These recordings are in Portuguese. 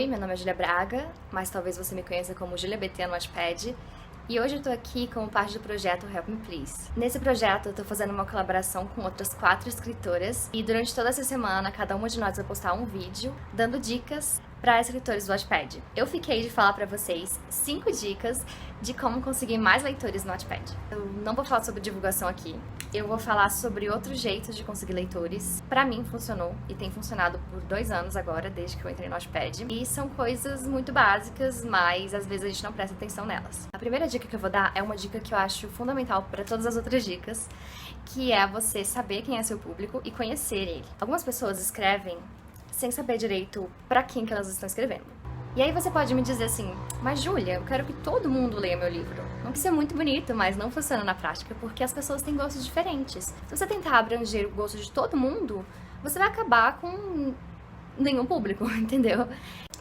Oi, meu nome é Júlia Braga, mas talvez você me conheça como Júlia BT no Wattpad. E hoje eu tô aqui como parte do projeto Help Me Please. Nesse projeto eu tô fazendo uma colaboração com outras 4 escritoras e durante toda essa semana cada uma de nós vai postar um vídeo dando dicas para escritores do Wattpad. Eu fiquei de falar para vocês 5 dicas de como conseguir mais leitores no Wattpad. Eu não vou falar sobre divulgação aqui, eu vou falar sobre outros jeitos de conseguir leitores. Pra mim funcionou e tem funcionado por 2 anos agora, desde que eu entrei no Wattpad. E são coisas muito básicas, mas às vezes a gente não presta atenção nelas. A primeira dica que eu vou dar é uma dica que eu acho fundamental para todas as outras dicas, que é você saber quem é seu público e conhecer ele. Algumas pessoas escrevem sem saber direito pra quem que elas estão escrevendo. E aí você pode me dizer assim, mas Júlia, eu quero que todo mundo leia meu livro. Não precisa ser muito bonito, mas não funciona na prática, porque as pessoas têm gostos diferentes. Se você tentar abranger o gosto de todo mundo, você vai acabar com nenhum público, entendeu?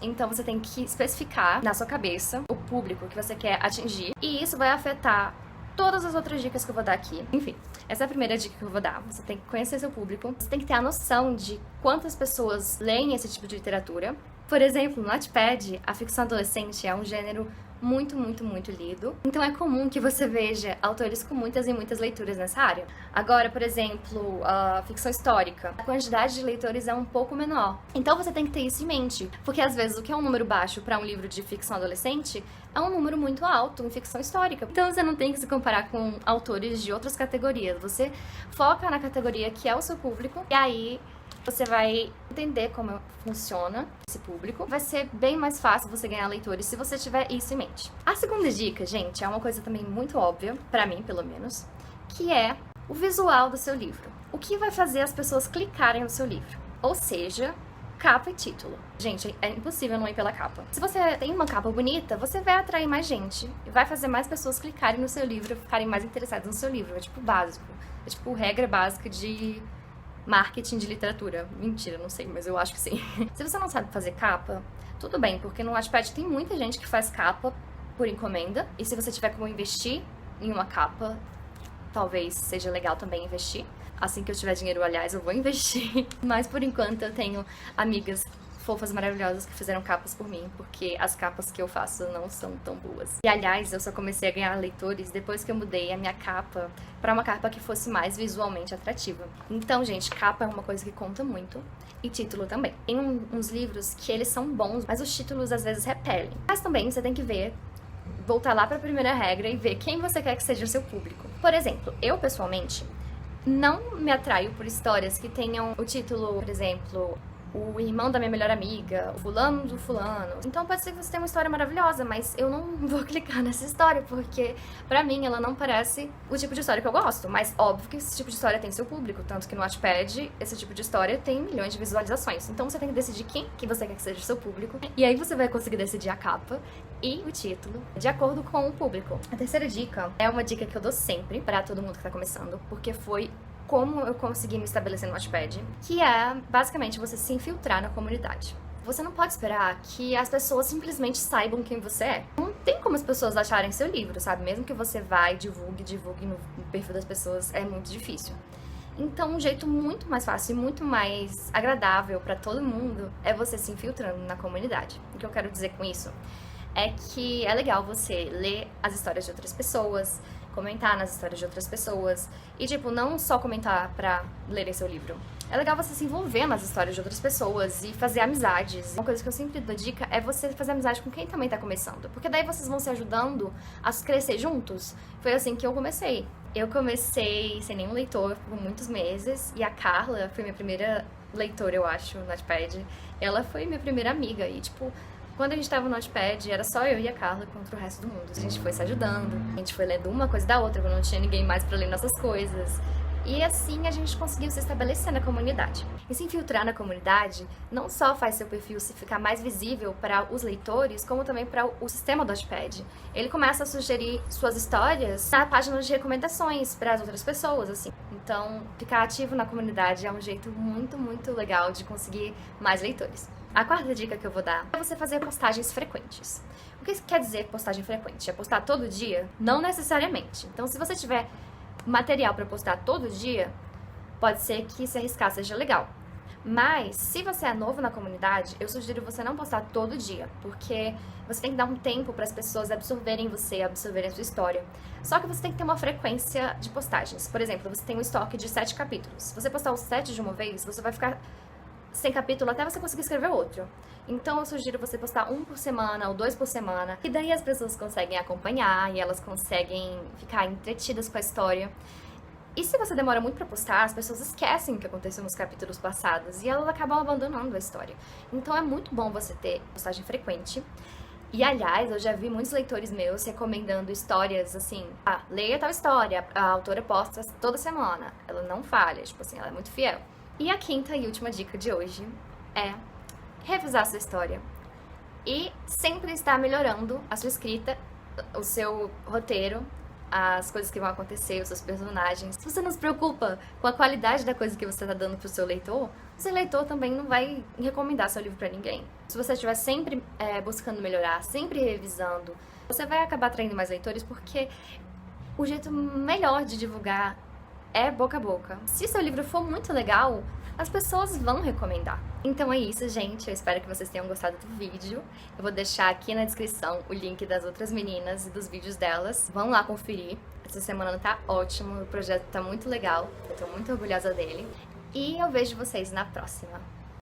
Então você tem que especificar na sua cabeça o público que você quer atingir, e isso vai afetar todas as outras dicas que eu vou dar aqui. Enfim, essa é a primeira dica que eu vou dar. Você tem que conhecer seu público, você tem que ter a noção de quantas pessoas leem esse tipo de literatura. Por exemplo, no Wattpad, a ficção adolescente é um gênero muito lido. Então é comum que você veja autores com muitas e muitas leituras nessa área. Agora, por exemplo, a ficção histórica, a quantidade de leitores é um pouco menor. Então você tem que ter isso em mente, porque às vezes o que é um número baixo para um livro de ficção adolescente é um número muito alto em ficção histórica. Então você não tem que se comparar com autores de outras categorias. Você foca na categoria que é o seu público e aí você vai entender como funciona esse público. Vai ser bem mais fácil você ganhar leitores se você tiver isso em mente. A segunda dica, gente, é uma coisa também muito óbvia, pra mim pelo menos, que é o visual do seu livro. O que vai fazer as pessoas clicarem no seu livro? Ou seja, capa e título. Gente, é impossível não ir pela capa. Se você tem uma capa bonita, você vai atrair mais gente e vai fazer mais pessoas clicarem no seu livro, ficarem mais interessadas no seu livro. É tipo básico. É tipo regra básica de marketing de literatura. Mentira, não sei, mas eu acho que sim. Se você não sabe fazer capa, tudo bem, porque no Wattpad tem muita gente que faz capa por encomenda. E se você tiver como investir em uma capa, talvez seja legal também investir. Assim que eu tiver dinheiro, aliás, eu vou investir. Mas por enquanto eu tenho amigas fofas maravilhosas que fizeram capas por mim, porque as capas que eu faço não são tão boas. E aliás, eu só comecei a ganhar leitores depois que eu mudei a minha capa para uma capa que fosse mais visualmente atrativa. Então, gente, capa é uma coisa que conta muito, e título também. Tem uns livros que eles são bons, mas os títulos às vezes repelem. Mas também você tem que voltar lá para a primeira regra e ver quem você quer que seja o seu público. Por exemplo, eu pessoalmente não me atraio por histórias que tenham o título, por exemplo, o irmão da minha melhor amiga, o fulano do fulano. Então pode ser que você tenha uma história maravilhosa, mas eu não vou clicar nessa história, porque pra mim ela não parece o tipo de história que eu gosto. Mas óbvio que esse tipo de história tem seu público, tanto que no Wattpad esse tipo de história tem milhões de visualizações. Então você tem que decidir quem que você quer que seja o seu público, e aí você vai conseguir decidir a capa e o título de acordo com o público. A terceira dica é uma dica que eu dou sempre pra todo mundo que tá começando, porque foi como eu consegui me estabelecer no Wattpad, que é basicamente você se infiltrar na comunidade. Você não pode esperar que as pessoas simplesmente saibam quem você é. Não tem como as pessoas acharem seu livro, sabe? Mesmo que você vá e divulgue no perfil das pessoas, é muito difícil. Então, um jeito muito mais fácil e muito mais agradável pra todo mundo é você se infiltrando na comunidade. O que eu quero dizer com isso é que é legal você ler as histórias de outras pessoas, comentar nas histórias de outras pessoas e, tipo, não só comentar pra lerem seu livro. É legal você se envolver nas histórias de outras pessoas e fazer amizades. Uma coisa que eu sempre dou dica é você fazer amizade com quem também tá começando, porque daí vocês vão se ajudando a crescer juntos. Foi assim que eu comecei. Eu comecei sem nenhum leitor por muitos meses e a Carla foi minha primeira leitora, eu acho, no Wattpad. Ela foi minha primeira amiga e, tipo, quando a gente tava no Wattpad, era só eu e a Carla contra o resto do mundo. A gente foi se ajudando, a gente foi lendo uma coisa da outra, quando não tinha ninguém mais pra ler nossas coisas. E assim a gente conseguiu se estabelecer na comunidade. E se infiltrar na comunidade não só faz seu perfil se ficar mais visível para os leitores, como também para o sistema do Wattpad. Ele começa a sugerir suas histórias na página de recomendações para as outras pessoas, assim. Então, ficar ativo na comunidade é um jeito muito legal de conseguir mais leitores. A quarta dica que eu vou dar é você fazer postagens frequentes. O que quer dizer postagem frequente? É postar todo dia? Não necessariamente. Então, se você tiver material para postar todo dia, pode ser que se arriscar seja legal. Mas, se você é novo na comunidade, eu sugiro você não postar todo dia, porque você tem que dar um tempo para as pessoas absorverem você, absorverem a sua história. Só que você tem que ter uma frequência de postagens. Por exemplo, você tem um estoque de 7 capítulos. Se você postar os 7 de uma vez, você vai ficar sem capítulo até você conseguir escrever outro. Então eu sugiro você postar 1 por semana ou 2 por semana, e daí as pessoas conseguem acompanhar e elas conseguem ficar entretidas com a história. E se você demora muito pra postar, as pessoas esquecem o que aconteceu nos capítulos passados e elas acabam abandonando a história. Então é muito bom você ter postagem frequente. E aliás, eu já vi muitos leitores meus recomendando histórias assim, leia tal história, a autora posta toda semana, ela não falha, tipo assim, ela é muito fiel. E a quinta e última dica de hoje é revisar sua história e sempre estar melhorando a sua escrita, o seu roteiro, as coisas que vão acontecer, os seus personagens. Se você não se preocupa com a qualidade da coisa que você está dando pro seu leitor, o seu leitor também não vai recomendar seu livro para ninguém. Se você estiver sempre buscando melhorar, sempre revisando, você vai acabar atraindo mais leitores, porque o jeito melhor de divulgar é boca a boca. Se seu livro for muito legal, as pessoas vão recomendar. Então é isso, gente. Eu espero que vocês tenham gostado do vídeo. Eu vou deixar aqui na descrição o link das outras meninas e dos vídeos delas. Vão lá conferir. Essa semana tá ótimo, o projeto tá muito legal. Eu tô muito orgulhosa dele. E eu vejo vocês na próxima.